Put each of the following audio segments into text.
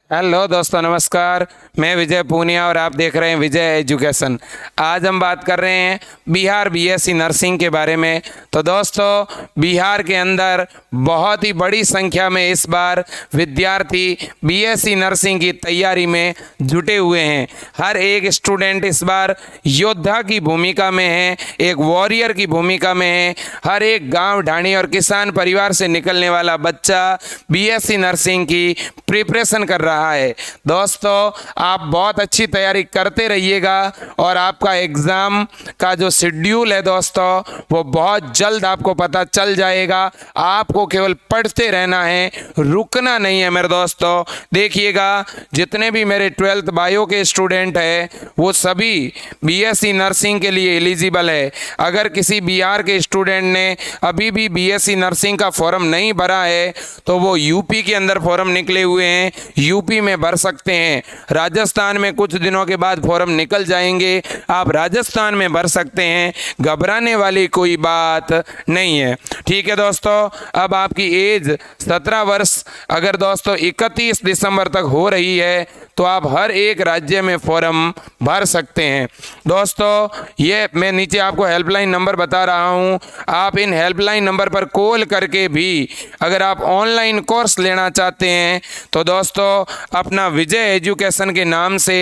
Hello दोस्तों, नमस्कार। मैं विजय पूनिया और आप देख रहे हैं विजय एजुकेशन। आज हम बात कर रहे हैं बिहार बीएससी नर्सिंग के बारे में। तो दोस्तों, बिहार के अंदर बहुत ही बड़ी संख्या में इस बार विद्यार्थी बीएससी नर्सिंग की तैयारी में जुटे हुए हैं। हर एक स्टूडेंट इस बार योद्धा की भूमिका में है, एक वॉरियर की भूमिका में है। हर एक गांव ढाणी और किसान परिवार से निकलने वाला बच्चा बीएससी नर्सिंग की प्रिपरेशन कर रहा है। दोस्तों, आप बहुत अच्छी तैयारी करते रहिएगा और आपका एग्ज़ाम का जो शेड्यूल है दोस्तों, वो बहुत जल्द आपको पता चल जाएगा। आपको केवल पढ़ते रहना है, रुकना नहीं है मेरे दोस्तों। देखिएगा, जितने भी मेरे 12th बायो के स्टूडेंट हैं वो सभी बीएससी नर्सिंग के लिए एलिजिबल है। अगर किसी बिहार के स्टूडेंट ने अभी भी बीएससी नर्सिंग का फॉर्म नहीं भरा है तो वो यूपी के अंदर फॉर्म निकले हुए हैं, यूपी में भर सकते हैं। राजस्थान में कुछ दिनों के बाद फॉर्म निकल जाएंगे, आप राजस्थान में भर सकते हैं। घबराने वाली कोई बात नहीं है। ठीक है दोस्तों, अब आपकी एज 17 वर्ष अगर दोस्तों 31 दिसंबर तक हो रही है तो आप हर एक राज्य में फॉर्म भर सकते हैं। दोस्तों, ये मैं नीचे आपको हेल्पलाइन नंबर बता रहा हूँ, आप इन हेल्पलाइन नंबर पर कॉल करके भी अगर आप ऑनलाइन कोर्स लेना चाहते हैं तो दोस्तों अपना विजय एजुकेशन के नाम से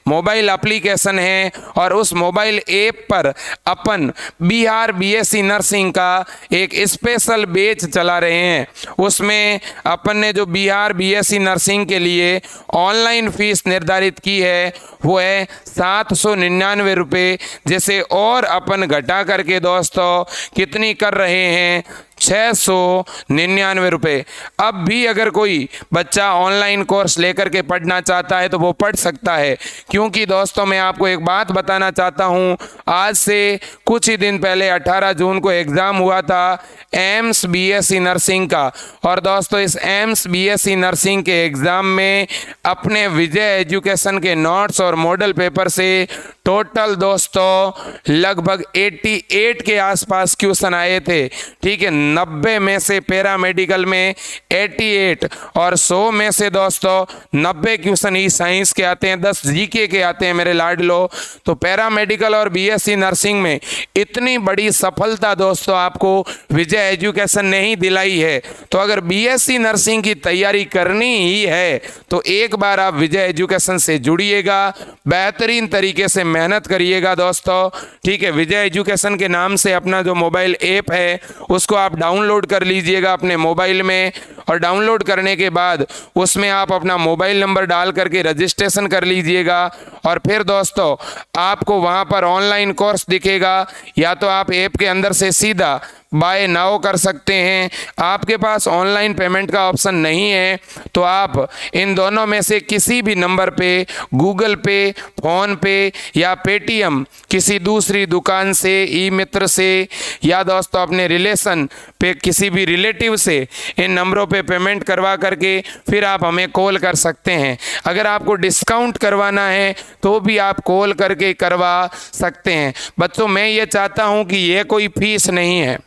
मोबाइल एप्लीकेशन है और उस मोबाइल ऐप पर अपन बिहार बीएससी नर्सिंग का एक स्पेशल बैच चला रहे हैं। उसमें अपन ने जो बिहार बीएससी नर्सिंग के लिए ऑनलाइन फीस निर्धारित की है वो है 799 रुपये, जैसे और अपन घटा करके दोस्तों कितनी कर रहे हैं 699 रुपये। अब भी अगर कोई बच्चा ऑनलाइन कोर्स लेकर के पढ़ना चाहता है तो वो पढ़ सकता है, क्योंकि दोस्तों मैं आपको एक बात बताना चाहता हूँ। आज से कुछ ही दिन पहले 18 जून को एग्ज़ाम हुआ था एम्स बीएससी नर्सिंग का, और दोस्तों इस एम्स बीएससी नर्सिंग के एग्ज़ाम में अपने विजय एजुकेशन के नोट्स और मॉडल पेपर से टोटल दोस्तों लगभग 88 के आसपास क्वेश्चन आए थे। ठीक है, 90 में से पैरामेडिकल में 88 और 100 में से दोस्तों 90 क्वेश्चन ही साइंस के आते हैं, 10 जीके के आते हैं मेरे लाडलो। तो पैरामेडिकल और बीएससी नर्सिंग में इतनी बड़ी सफलता दोस्तों आपको विजय एजुकेशन ने ही दिलाई है। तो अगर बीएससी नर्सिंग की तैयारी करनी ही है तो एक बार आप विजय एजुकेशन से जुड़िएगा, बेहतरीन तरीके से मेहनत करिएगा दोस्तों। ठीक है, विजय एजुकेशन के नाम से अपना जो मोबाइल ऐप है उसको आप डाउनलोड कर लीजिएगा अपने मोबाइल में, और डाउनलोड करने के बाद उसमें आप अपना मोबाइल नंबर डाल करके रजिस्ट्रेशन कर लीजिएगा। और फिर दोस्तों आपको वहाँ पर ऑनलाइन कोर्स दिखेगा, या तो आप ऐप के अंदर से सीधा बाय नाउ कर सकते हैं। आपके पास ऑनलाइन पेमेंट का ऑप्शन नहीं है तो आप इन दोनों में से किसी भी नंबर पे गूगल पे, फ़ोन पे या पेटीएम किसी दूसरी दुकान से, ई मित्र से या दोस्तों अपने रिलेशन पे किसी भी रिलेटिव से इन नंबरों पे पेमेंट करवा करके फिर आप हमें कॉल कर सकते हैं। अगर आपको डिस्काउंट करवाना है तो भी आप कॉल करके करवा सकते हैं। बच्चों, मैं ये चाहता हूँ कि ये कोई फीस नहीं है,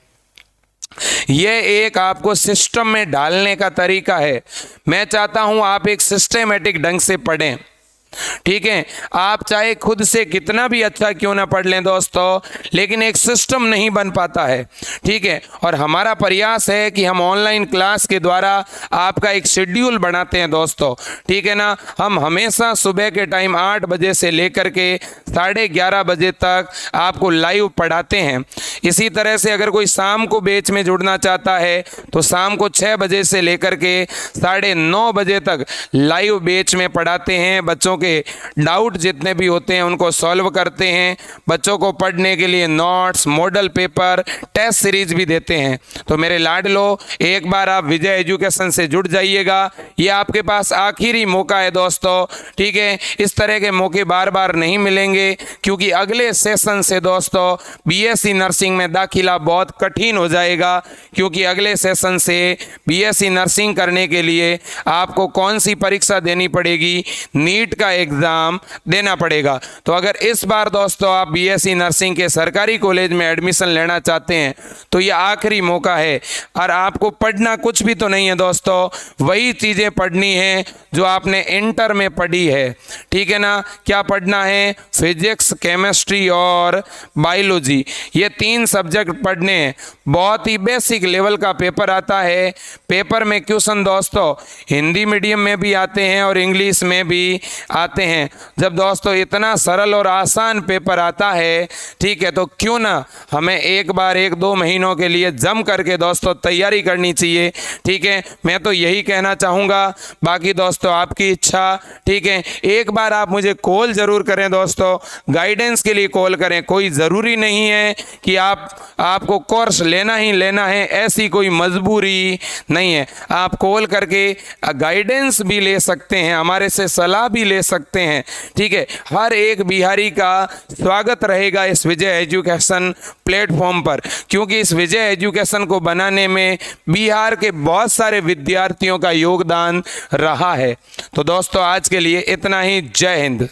ये एक आपको सिस्टम में डालने का तरीका है। मैं चाहता हूं आप एक सिस्टमेटिक ढंग से पढ़ें। ठीक है, आप चाहे खुद से कितना भी अच्छा क्यों ना पढ़ लें दोस्तों, लेकिन एक सिस्टम नहीं बन पाता है। ठीक है, और हमारा प्रयास है कि हम ऑनलाइन क्लास के द्वारा आपका एक शेड्यूल बनाते हैं दोस्तों। ठीक है ना, हम हमेशा सुबह के टाइम 8 बजे से लेकर के 11:30 बजे तक आपको लाइव पढ़ाते हैं। इसी तरह से अगर कोई शाम को बैच में जुड़ना चाहता है तो शाम को 6 बजे से लेकर के 9:30 बजे तक लाइव बैच में पढ़ाते हैं। बच्चों के डाउट जितने भी होते हैं उनको सॉल्व करते हैं। बच्चों को पढ़ने के लिए notes, model paper, test series भी देते हैं। तो मेरे लाडलो, एक बार आप विजय एजुकेशन से जुड़ जाइएगा, ये आपके पास आखिरी मौका है दोस्तों। ठीक है, इस तरह के मौके बार बार नहीं मिलेंगे, क्योंकि अगले सेशन से दोस्तों बीएससी नर्सिंग में दाखिला बहुत कठिन हो जाएगा, क्योंकि अगले सेशन से बीएससी नर्सिंग करने के लिए आपको कौन सी परीक्षा देनी पड़ेगी, नीट का का एग्ज़ाम देना पड़ेगा। तो अगर इस बार दोस्तों आप बीएससी नर्सिंग के सरकारी कॉलेज में एडमिशन लेना चाहते हैं तो ये आखिरी मौका है। और आपको पढ़ना कुछ भी तो नहीं है दोस्तों, वही चीज़ें पढ़नी है जो आपने इंटर में पढ़ी है, ठीक है ना। क्या पढ़ना है? फिजिक्स, केमिस्ट्री और बायोलॉजी, ये 3 सब्जेक्ट पढ़ने हैं। बहुत ही बेसिक लेवल का पेपर आता है। पेपर में क्वेश्चन दोस्तों हिंदी मीडियम में भी आते हैं और इंग्लिश में भी आते हैं। जब दोस्तों इतना सरल और आसान पेपर आता है, ठीक है, तो क्यों ना हमें एक बार 1-2 महीनों के लिए जम करके दोस्तों तैयारी करनी चाहिए, ठीक है। मैं तो यही कहना चाहूँगा, बाकी दोस्तों आपकी इच्छा, ठीक है। एक बार आप मुझे कॉल ज़रूर करें दोस्तों, गाइडेंस के लिए कॉल करें। कोई ज़रूरी नहीं है कि आपको कोर्स लेना ही लेना है, ऐसी कोई मजबूरी नहीं है। आप कॉल करके गाइडेंस भी ले सकते हैं, हमारे से सलाह भी ले सकते हैं, ठीक है। हर एक बिहारी का स्वागत रहेगा इस विजय एजुकेशन प्लेटफॉर्म पर, क्योंकि इस विजय एजुकेशन को बनाने में बिहार के बहुत सारे विद्यार्थियों का योगदान रहा है। तो दोस्तों आज के लिए इतना ही। जय हिंद।